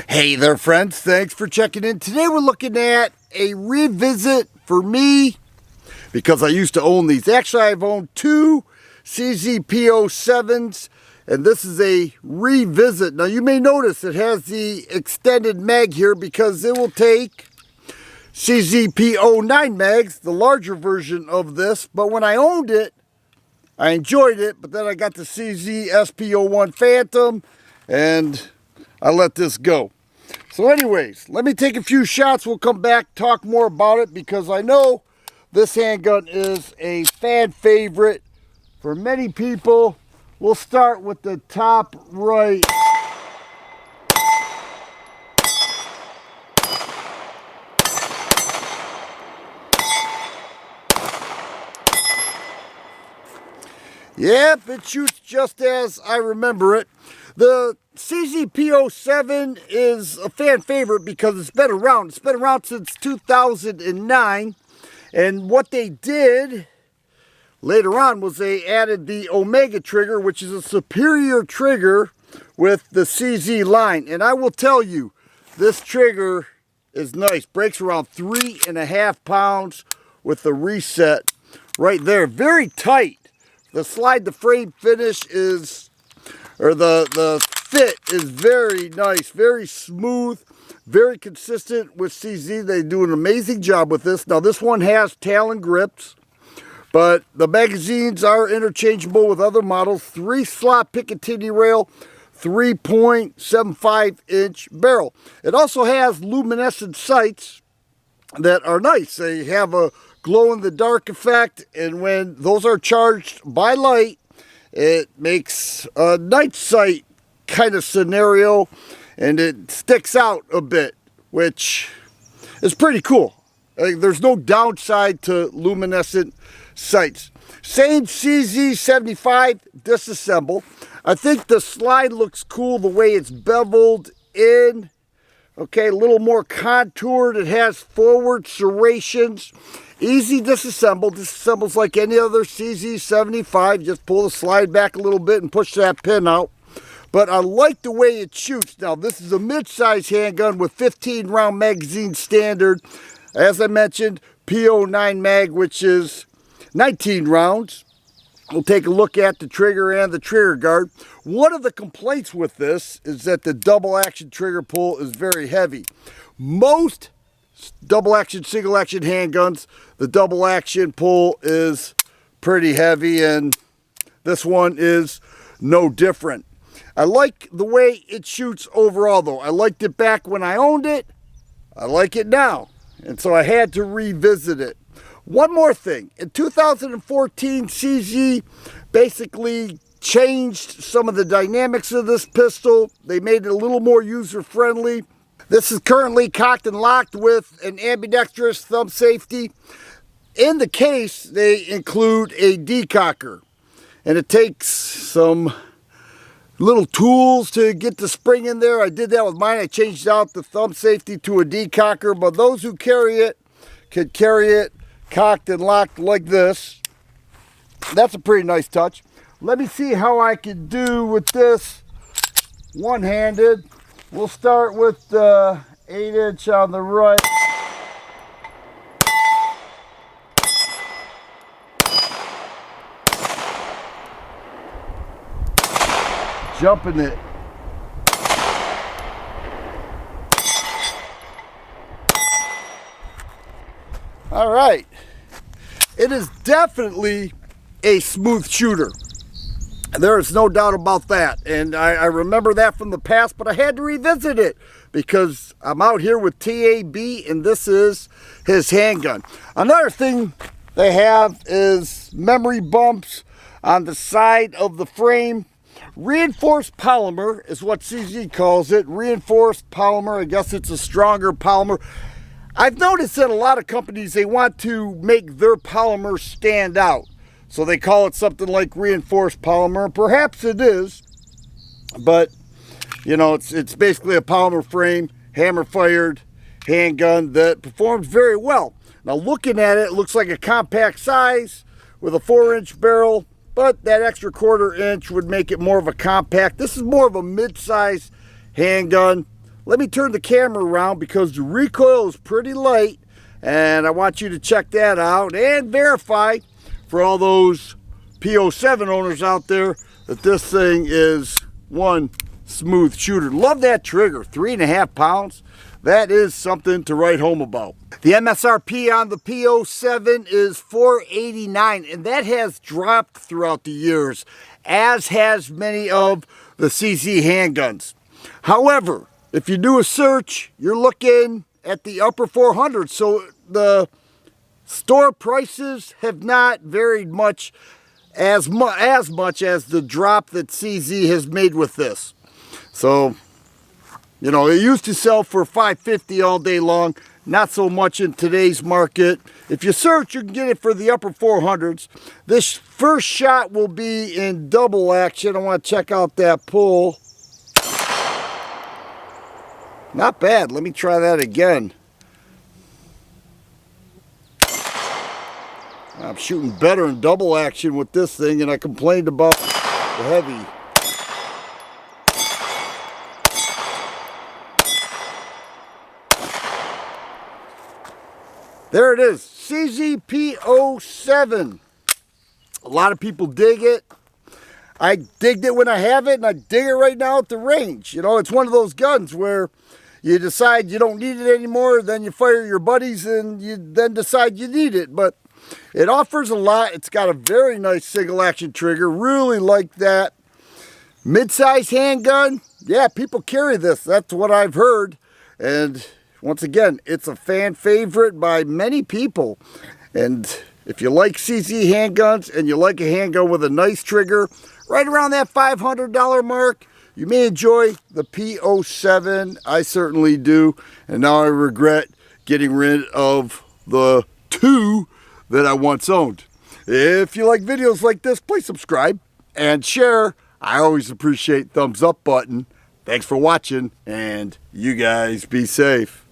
Hey there friends, thanks for checking in. Today we're looking at a revisit for me because I used to own these. Actually, I've owned two CZ P-07s and this is a revisit. Now you may notice it has the extended mag here because it will take CZ P-09 mags, the larger version of this. But when I owned it, I enjoyed it, but then I got the CZ SP-01 Phantom and I let this go. So anyways, let me take a few shots. We'll come back, talk more about it because I know this handgun is a fan favorite for many people. We'll start with the top right. Yep, it shoots just as I remember it. The CZ P-07 is a fan favorite because it's been around. It's been around since 2009. And what they did later on was they added the Omega trigger, which is a superior trigger with the CZ line. And I will tell you, this trigger is nice. Breaks around 3.5 pounds with the reset right there. Very tight. The slide to frame finish is, or the fit is very nice, very smooth, very consistent with CZ. They do an amazing job with this. Now this one has Talon grips, but the magazines are interchangeable with other models. 3-slot Picatinny rail, 3.75-inch barrel. It also has luminescent sights that are nice. They have a glow-in-the-dark effect, and when those are charged by light, it makes a night sight kind of scenario, and it sticks out a bit, which is pretty cool. There's no downside to luminescent sights. Same CZ75 disassemble. I think the slide looks cool the way it's beveled in. Okay, a little more contoured. It has forward serrations. Easy disassemble. Disassembles like any other CZ75. Just pull the slide back a little bit and push that pin out. But I like the way it shoots. Now, this is a mid-size handgun with 15-round magazine standard. As I mentioned, P-09 mag, which is 19 rounds. We'll take a look at the trigger and the trigger guard. One of the complaints with this is that the double action trigger pull is very heavy. Most double action, single action handguns, the double action pull is pretty heavy, and this one is no different. I like the way it shoots overall though. I liked it back when I owned it. I like it now. And so I had to revisit it. One more thing. In 2014, CZ basically changed some of the dynamics of this pistol. They made it a little more user-friendly. This is currently cocked and locked with an ambidextrous thumb safety. In the case, they include a decocker. And it takes some little tools to get the spring in there. I did that with mine. I changed out the thumb safety to a decocker. But those who carry it can carry it cocked and locked like this. That's a pretty nice touch. Let me see how I can do with this one-handed. We'll start with the 8-inch on the right. Jumping it. All right. It is definitely a smooth shooter. There is no doubt about that. And I remember that from the past, but I had to revisit it because I'm out here with TAB and this is his handgun. Another thing they have is memory bumps on the side of the frame. Reinforced polymer is what CZ calls it. Reinforced polymer. I guess it's a stronger polymer. I've noticed that a lot of companies, they want to make their polymer stand out. So they call it something like reinforced polymer. Perhaps it is, but you know, it's basically a polymer frame, hammer-fired handgun that performs very well. Now looking at it, it looks like a compact size with a 4-inch barrel, but that extra 1/4 inch would make it more of a compact. This is more of a mid-size handgun, let me turn the camera around because the recoil is pretty light, and I want you to check that out and verify for all those P-07 owners out there that this thing is one smooth shooter. Love that trigger, 3.5 pounds. That is something to write home about. The MSRP on the P-07 is $489, and that has dropped throughout the years, as has many of the CZ handguns. However, if you do a search, you're looking at the upper 400s, so the store prices have not varied much as much as the drop that CZ has made with this. So, you know, it used to sell for $550 all day long. Not so much in today's market. If you search, you can get it for the upper 400s. This first shot will be in double action. I want to check out that pull. Not bad. Let me try that again. I'm shooting better in double action with this thing, and I complained about the heavy. There it is, CZ P-07. A lot of people dig it. I digged it when I have it, and I dig it right now at the range. You know, it's one of those guns where you decide you don't need it anymore, then you fire your buddies, and you then decide you need it. But it offers a lot. It's got a very nice single action trigger. Really like that. Mid-size handgun. Yeah, people carry this. That's what I've heard. And once again, it's a fan favorite by many people. And if you like CZ handguns and you like a handgun with a nice trigger, right around that $500 mark, you may enjoy the P-07. I certainly do. And now I regret getting rid of the two that I once owned. If you like videos like this, please subscribe and share. I always appreciate thumbs up button. Thanks for watching, and you guys be safe.